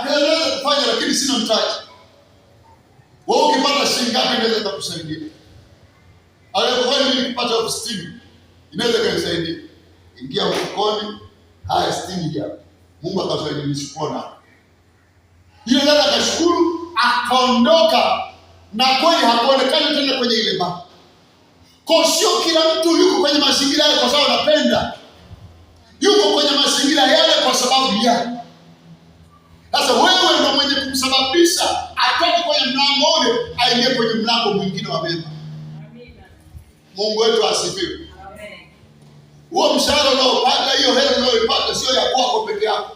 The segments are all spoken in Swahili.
anaweza kufanya, lakini sina mtaji. Wewe ukipata shilingi ngapi inaweza kukusaidia? Kwa nini nikipata 60 inaweza kunisaidia? Ingia mfukoni, haya 60 hapa. Mungu akasaidia nisipona. Yule dada akashukuru, akaondoka, na kweli hakuonekana tena kwenye ile baa. Kwa sio kila mtu yuko kwenye mazingira yale kwa sababu anapenda. Yuko kwenye mazingira yale kwa sababu ya. Sasa wewe ndio mwenye kumsababisha atoke kwenye mlango ule aingie kwenye mlango mwingine wa mema. Amina. Mungu wetu asifiwe. Amen. Huo mshahara unaopata, hiyo hela unayoipata sio ya kwako peke yako.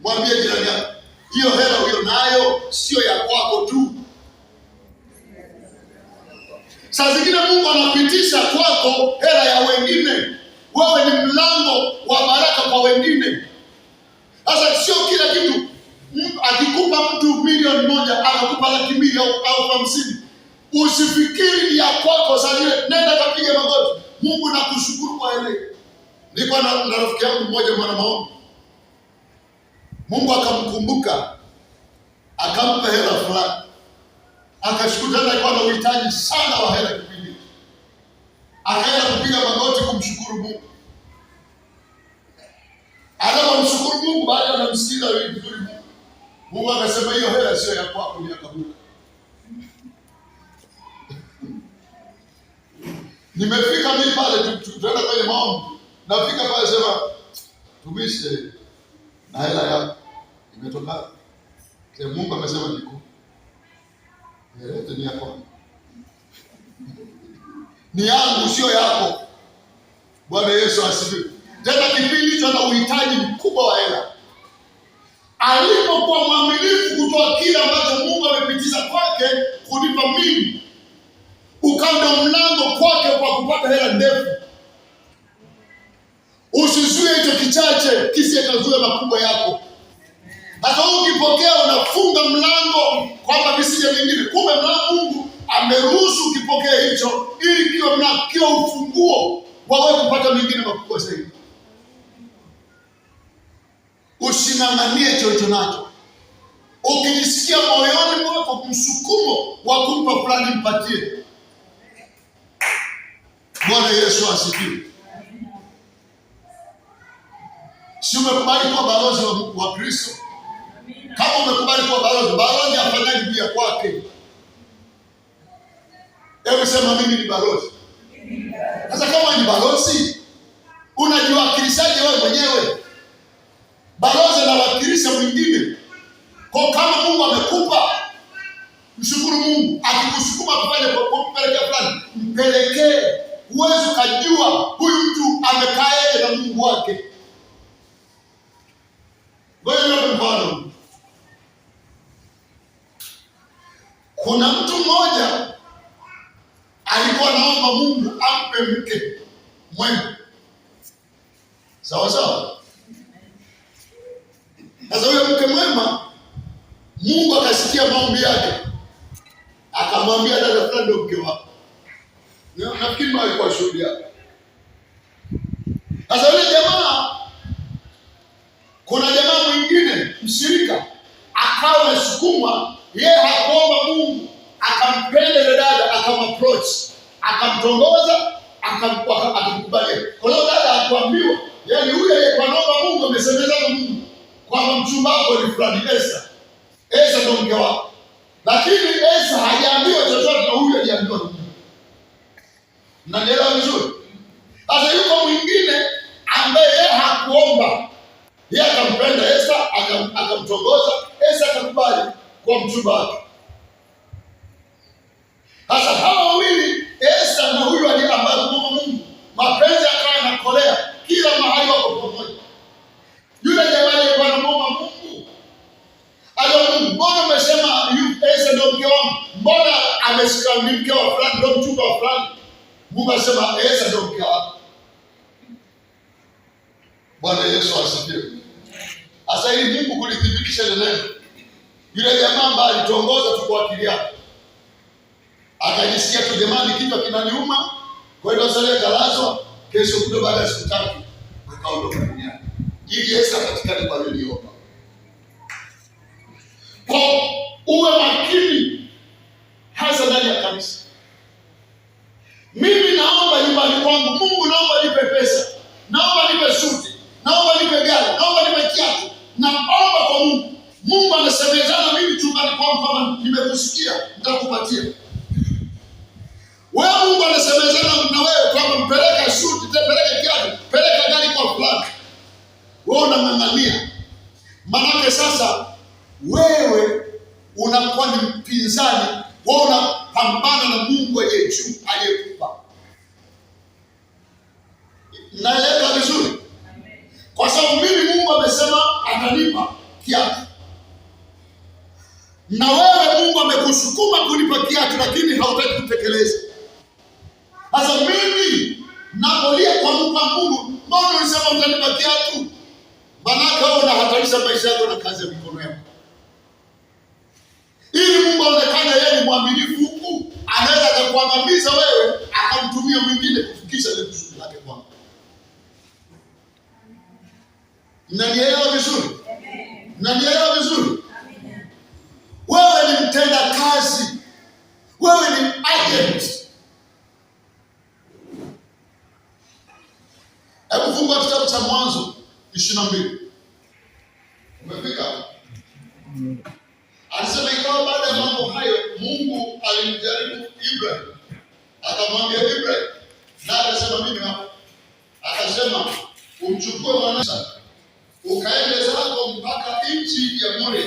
Mwambie jirani yako, hiyo hela ulionayo sio ya kwako tu. Saa zingine Mungu anapitisha kwako hela ya wengine. Wewe ni mlango wa baraka kwa wengine. Sasa sio kila kitu. Akikupa mtu milioni moja, akakupa 200,000 au 50,000. Usifikiri ya kwako. Sasa nenda kapige magoti. Mungu nakushukuru kwa ile. Nilikuwa na rafiki yangu mmoja mwana maombi. Mungu akamkumbuka, akampa hela fulani. Akashukuru tena, alikuwa na uhitaji sana wa hela kipindi. Akaenda kupiga magoti kumshukuru Mungu. Anamshukuru Mungu, baada ya kumsikiza vizuri Mungu. Mungu akasema hiyo hela sio ya kwako, ni ya kaburi. Nimefika mimi pale tunaenda kwenye maombi. Nafika pale sema tumishe na hela yako imetoka. Kwa Mungu amesema niko. Yote ni yako. Ni yangu sio yako. Bwana Yesu asifiwe. Tena kipindi hicho na uhitaji mkubwa wa hela. Alipokuwa mwaminifu kutoa kile ambacho Mungu amepitisha kwake kunipa mimi, ukaenda mlango kwake kwa kupata hela ndefu. Usizuie hicho kichache kisikazuie makubwa yako. Hata ukipokea unafunga mlango kwamba visije vingine. Kumbe Mungu ameruhusu ukipokea hicho ili kiwe mlango, kiwe ufunguo wa wewe kupata mengine makubwa zaidi. Usinang'anie chochote nacho. Ukijisikia moyoni mwako msukumo wa kumpa fulani, mpatie. Bwana Yesu asifiwe. Si umekubali kuwa balozi wa Kristo? Kama umekubali kuwa balozi afanyaje juu ya kwake? Hebu sema mimi ni balozi. Sasa kama ni balozi, unajiwakilishaje wewe mwenyewe? Balozi anawakilisha mwingine. Kwa kama Mungu amekupa, mshukuru Mungu. Akikusukuma kufanya kwa kumpelekea fulani, mpelekee. Huwezi kujua huyu mtu amekaaje na Mungu wake. Ngoja mfano. Kuna mtu mmoja alikuwa anaomba Mungu ampe mke mwema. Sawa sawa. Sasa huyo mke mwema, Mungu akasikia maombi yake. Akamwambia dada fulani ndio mke wako. Nafikiri mimi alikuwa shuhudia. Sasa yule jamaa, kuna jamaa mwingine mshirika akawa anasukumwa, yeye hakuomba Mungu, akampenda ile dada, akamapproach, akamtongoza, akamkubalia. Kwa hiyo dada hakuambiwa, yaani yule aliyekuwa anaomba Mungu amesemezana na Mungu kwamba mchumba wako ni fulani Esther. Esther ndio mke wako. Lakini Esther hajaambiwa chochote na huyu aliambiwa na Mungu. Mnaelewa vizuri? Sasa yuko mwingine ambaye yeye hakuomba. Yeye akampenda Esther, akamtongoza, Esther akakubali kwa mchumba wake. Sasa hawa wawili, Esther na huyu aliyeambiwa na Mungu, mapenzi yakawa yanakolea kila mahali wako pamoja. Yule jamaa aliyekuwa anamuomba Mungu, Mungu, mbona umesema Esther ndio mke wangu? Mbona ameshika mke wa fulani ndio mchumba wa fulani? Mungu anasema Esther ndio mke wako. Bwana Yesu asifiwe. Sasa ili Mungu kulithibitisha neno, yule jamaa ambaye alitongoza tu kwa akili yake, akajisikia tu jamani kichwa kinaniuma, kwa hiyo sasa kalazwa, kesho kuto baada ya siku 3 akaondoka duniani. Ili Esther katikati kwa niliomba. Kwa uwe makini hasa ndani ya kanisa. Mimi naomba nyumbani kwangu, Mungu naomba nipe pesa, naomba nipe suti, naomba nipe gari, naomba nipe kiatu. Naomba kwa Mungu. Mungu anasemezana mimi chumbani kwangu, kama nimekusikia nitakupatia. Wewe Mungu anasemezana na wewe kwamba mpeleka suti, peleka kiatu, peleka gari kwa fulani. Wewe unang'ang'ania. Maana sasa wewe unakuwa ni mpinzani, wewe unapambana na Mungu aliye juu, aliyekupa. Naeleka vizuri? Kwa sababu mimi Mungu amesema atanipa kiatu. Na wewe Mungu amekusukuma kunipa kiatu, lakini hautaki kutekeleza. Sasa mimi napolia kwa Mungu, mbona unasema utanipa kiatu? Maana wewe unahatarisha maisha yako na kazi ya mikono yako. Ili Mungu aonekane yeye ni mwaminifu huku, anaweza kukuangamiza wewe, akamtumia mwingine kufikisha ile kusudi lake kwako. Mnanielewa vizuri? Mnanielewa vizuri? Wewe ni mtenda kazi. Wewe ni agent. Hebu fungua kitabu cha Mwanzo 22. Umefika? Alisema ikawa baada ya mambo hayo, Mungu alimjaribu Ibrahim. Akamwambia Ibrahim, na akasema mimi hapa. Akasema umchukue mwanao, ukaende zako mpaka nchi ya Moria,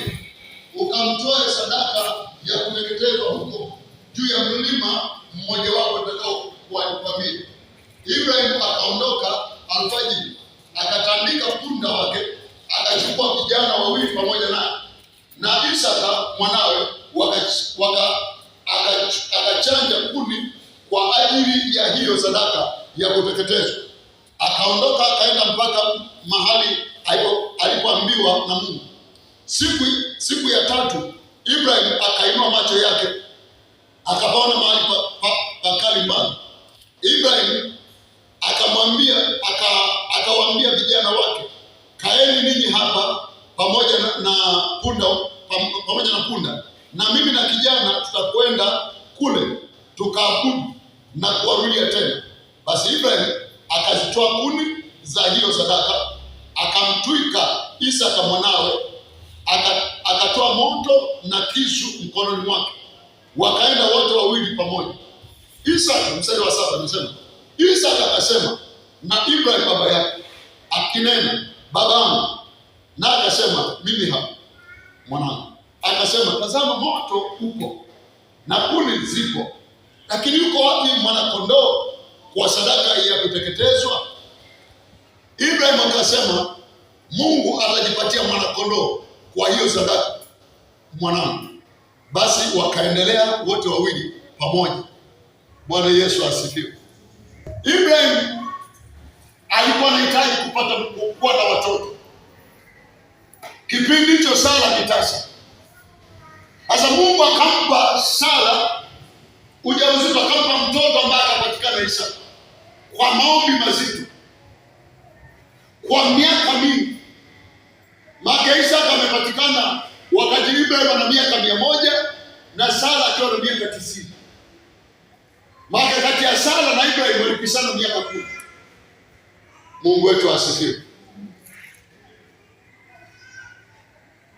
ukamtoe sadaka ya kuteketezwa huko juu ya mlima mmoja wapo utakao kukwambia. Ibrahim akaondoka alfajiri, akatandika punda wake, akachukua vijana wawili pamoja naye na Isaka mwanawe, akachanja kuni kwa ajili ya hiyo sadaka ya kuteketezwa. Akaondoka akaenda mpaka mahali alipoambiwa na Mungu. Siku ya tatu Ibrahim akainua macho yake, akaona mahali pakali mbali. Ibrahim akawaambia vijana wake, kaeni ninyi hapa pamoja na punda, na mimi na kijana tutakwenda kule tukaabudu na kuwarudia tena. Basi Ibrahim akazitoa kuni za hiyo sadaka, akamtwika Isaka mwanawe, akatoa moto na kisu mkononi mwake, wakaenda wote wawili pamoja. Isaka, mstari wa 7 anasema, Isaka akasema na Ibrahim baba yake akinena, babangu. Na akasema, mimi hapa mwanangu. Akasema, tazama moto upo na kuni zipo, lakini yuko wapi mwana-kondoo kwa sadaka ya kuteketezwa? Ibrahim akasema, Mungu atajipatia mwana-kondoo kwa hiyo sadaka, mwanangu. Basi wakaendelea wote wawili pamoja. Bwana Yesu asifiwe. Ibrahim alikuwa anahitaji kuwa na watoto. Kipindi hicho Sara ni tasa. Sasa Mungu akampa Sara ujauzito, akampa mtoto ambaye akapatikana Isaka kwa maombi mazito kwa miaka mingi. Maana Isaka amepatikana wakati Ibrahim ana miaka 100 na Sara akiwa na miaka 90. Maana kati ya Sara na Ibrahim walipishana miaka 10. Mungu wetu asifiwe.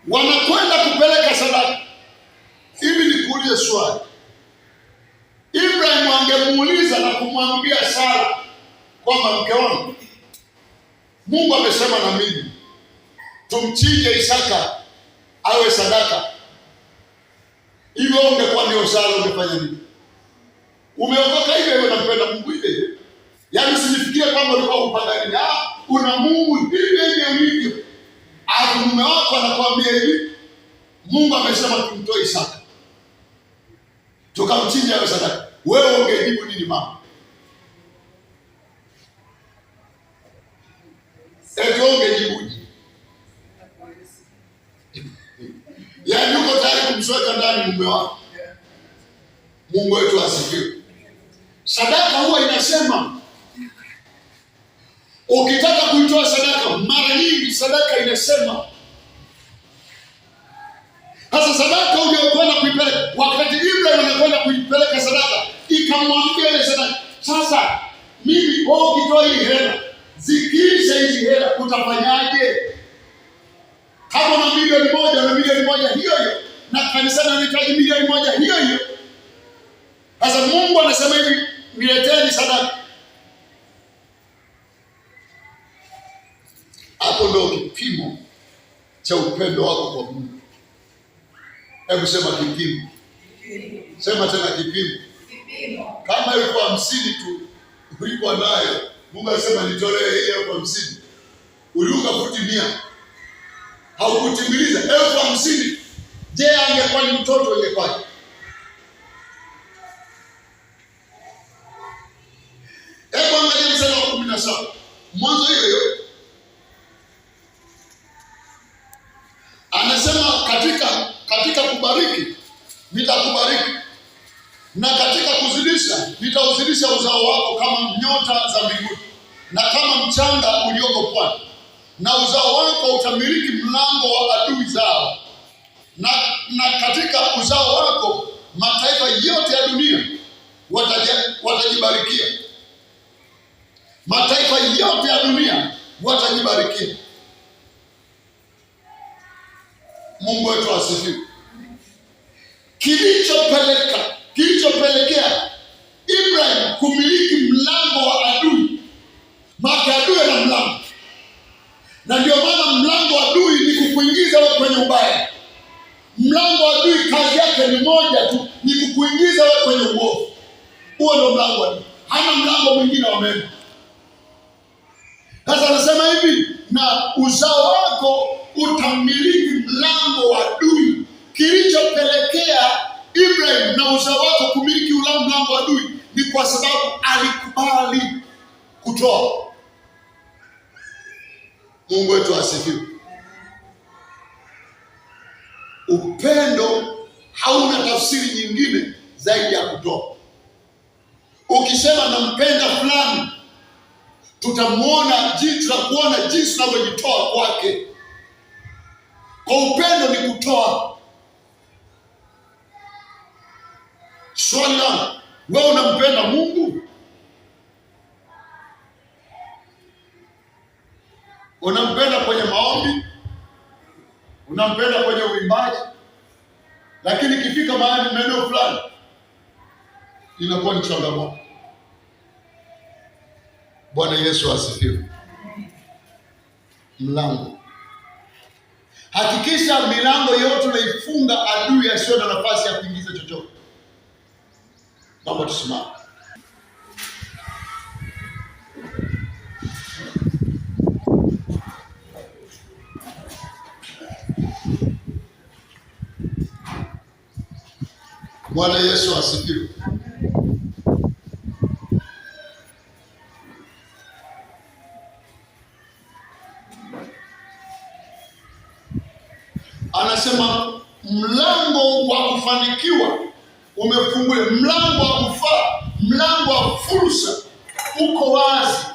Wanakwenda kupeleka sadaka. Hivi nikuulize swali. Ibrahim angemuuliza na kumwambia Sara kwamba mke wangu, Mungu amesema na mimi tumchinje Isaka awe sadaka. Hivyo ungekuwa ndio Sara, ungefanya nini? Umeokoka hivi wewe, unampenda Mungu hivi. Yaani usinifikirie kwamba ulikuwa upagani. Una Mungu hivi hivyo. Mume wako anakuambia hivi, Mungu amesema tumtoe Isaka tukamchinje awe sadaka. Wewe ungejibu nini mama? Eti ungejibuje? Yaani uko tayari kumsweka ndani mume wako. Mungu wetu asifiwe. Sadaka huwa inasema, ukitaka kuitoa sadaka, mara nyingi sadaka inasema. Sasa wakati Ibrahim anakwenda kuipeleka sadaka, ikamwambia ile sadaka, sasa mimi wewe ukitoa hii hela, zikiisha hizi hela utafanyaje? Kama na milioni moja na milioni moja hiyo hiyo, na kanisani anahitaji milioni moja hiyo hiyo. Sasa Mungu anasema hivi, nileteni sadaka. Hapo ndio kipimo cha upendo wako kwa Mungu. Hebu sema kipimo. Sema tena kipimo. Kama 50,000 tu ulikuwa nayo, Mungu anasema nitolee hii 50,000. Uliuka futi 100. Haukutimiliza 50,000. Je, angekuwa ni mtoto ingekwaje? Hebu angalia mstari wa 17. Mwanzo hiyo hiyo. Anasema katika kubariki nitakubariki, na katika kuzidisha nitauzidisha uzao wako kama nyota za mbinguni na kama mchanga ulioko pwani, na uzao wako utamiliki mlango wa adui zao, na katika uzao wako mataifa yote ya dunia watajibarikia. Mataifa yote ya dunia watajibarikia. Mungu wetu asifiwe. Kilichopelekea Ibrahim kumiliki mlango wa adui, maana adui ana mlango, na ndio maana mlango wa adui ni kukuingiza wewe kwenye ubaya. Mlango wa adui kazi yake ni moja tu, ni kukuingiza wewe kwenye uovu. Huo ndio mlango wa adui, hana mlango mwingine wa mema. Sasa anasema hivi, na uzao wako utamiliki mlango wa adui. Kilichopelekea Ibrahim na uzao wako kumiliki mlango wa adui ni kwa sababu alikubali kutoa. Mungu wetu asifiwe. Upendo hauna tafsiri nyingine zaidi ya kutoa. Ukisema nampenda fulani, tutakuona jinsi unavyojitoa kwake. Kwa upendo ni kutoa. Swali langu, wewe unampenda Mungu? Unampenda kwenye maombi, unampenda kwenye uimbaji, lakini ikifika mahali maeneo fulani inakuwa ni changamoto. Bwana Yesu asifiwe. Mlango. Hakikisha milango yote unaifunga adui asiwe na nafasi ya kuingiza chochote. Naomba tusimame. Bwana Yesu asifiwe. Anasema mlango wa kufanikiwa umefunguliwa, mlango wa kufaa, mlango wa fursa uko wazi,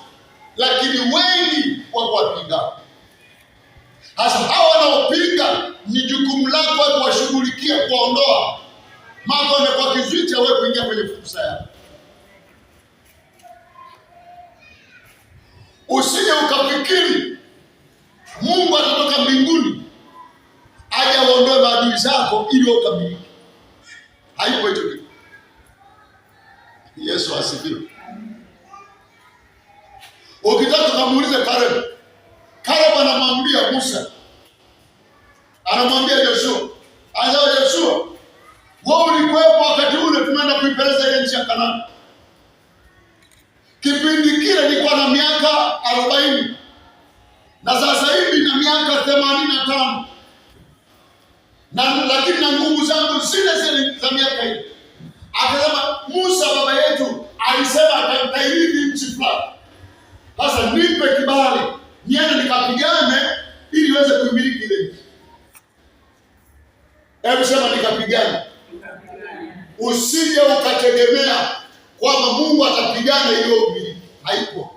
lakini wengi wako wapinga. Hasa hao wanaopinga ni jukumu lako kuwashughulikia, kuondoa mambo kwa kizuizi wewe kuingia kwenye fursa yako. Usije ukafikiri Mungu atatoka mbinguni aje aondoe maadui zako ili ukamilike. Haipo hicho kitu. Yesu asifiwe. Ukitaka kumuulize Caleb anamwambia Musa, anamwambia Joshua, Joshua, wewe ulikuwepo wakati ule tumeenda kuipeleza ile nchi ya Kanaani. Kipindi kile nilikuwa na miaka 40 na sasa hivi na miaka 85. Lakini na nguvu zangu zile za miaka hiyo. Akasema Musa baba yetu alisema atakairithi nchi fulani. Sasa nipe kibali niende nikapigane ili niweze kuimiliki ile nchi. Hebu sema nikapigane. Usije ukategemea kwamba Mungu atapigana ili umiliki. Haipo.